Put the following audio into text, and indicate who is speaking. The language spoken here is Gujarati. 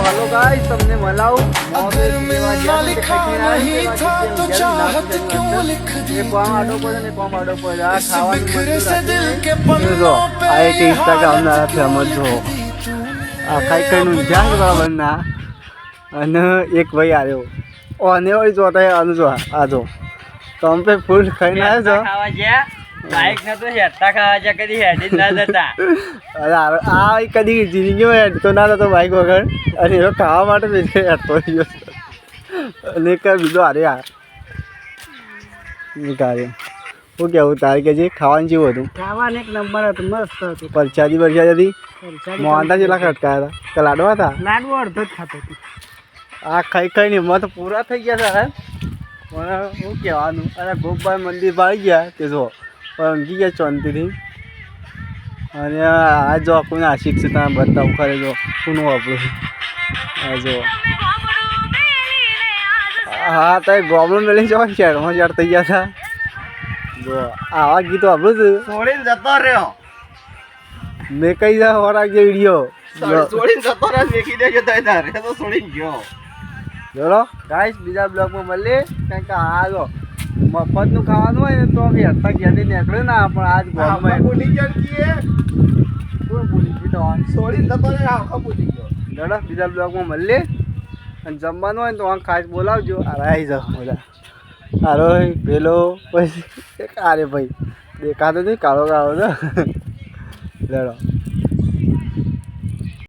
Speaker 1: हेलो गाइस तुमने मलाऊ
Speaker 2: अगर मिलना लिखा नहीं था तो चाहत क्यों लिख दी
Speaker 1: ये कौन आडो पर ने कौन आडो पर आ
Speaker 2: इस
Speaker 1: खावा
Speaker 2: बिखरे से दिल के
Speaker 1: जो
Speaker 2: पन्नों पे
Speaker 1: आए के इंस्टाग्राम ना
Speaker 2: हाथ
Speaker 1: फेमस जो आ खाई कनु जान बराबर ना અને એક ભાઈ આવ્યો ઓને વળી જોતા આનું જો આ જો તમે पे ફૂલ ખાઈને આવ્યો છો
Speaker 3: ખાવા ગયા બાઈક ને તો હેઠા ખાવા ગયા કદી હેડી જ ના જતા
Speaker 1: અરે આ કદી જિંદગીમાં હેડતો ના થતો બાઈક વગર અને એનો ખાવા માટે બેસી હેડતો ગયો અને એક બીજો હારે આ કાર્ય શું કહેવું તારે કે જે ખાવાનું જેવું હતું
Speaker 3: ખાવાનું એક નંબર હતું મસ્ત હતું
Speaker 1: પરસાદી હતી મોહનતા જેટલા ખટકાયા હતા તો લાડવા હતા
Speaker 3: લાડવો અડધો જ ખાતો હતો
Speaker 1: આ ખાઈ ખાઈને એમાં તો પૂરા થઈ ગયા હતા મને શું કહેવાનું અને ગોપાલ મંદિર બાળી ગયા તે જો ઊંઘી ગયા શાંતિથી અને આ જો કોઈને આશિક છે ત્યાં બતાવું ખરે જો કોનું આપણું આ જો હા તો ગોબલો મેળવી જવા શહેરમાં શહેર થઈ ગયા હતા જો આવા ગીતો આપણું છે
Speaker 3: છોડીને જતો રહ્યો
Speaker 1: મેં કઈ જા હોરાક જે વિડીયો
Speaker 3: છોડીને જતો રહ્યો મેકી દેજો તારે તો છોડીને ગયો
Speaker 1: ચલો ગાઈસ બીજા બ્લોગમાં મળીએ કારણ કે આ જો મફતનું ખાવાનું હોય ને તો હેઠતા ઘેરથી નીકળે ના પણ આજ ગોળમાં
Speaker 3: ભૂલી ગયો
Speaker 1: કોણ ભૂલી ગયું તો
Speaker 3: છોડીને જતો રહ્યો આખો ભૂલી ગયો
Speaker 1: ચલો બીજા બ્લોગમાં મળીએ અને જમવાનું હોય ને તો ખાસ બોલાવજો અરે આવી જાઓ બધા હારો પેલો પછી અરે ભાઈ દેખાતો નહીં કાળો કાળો છે લડો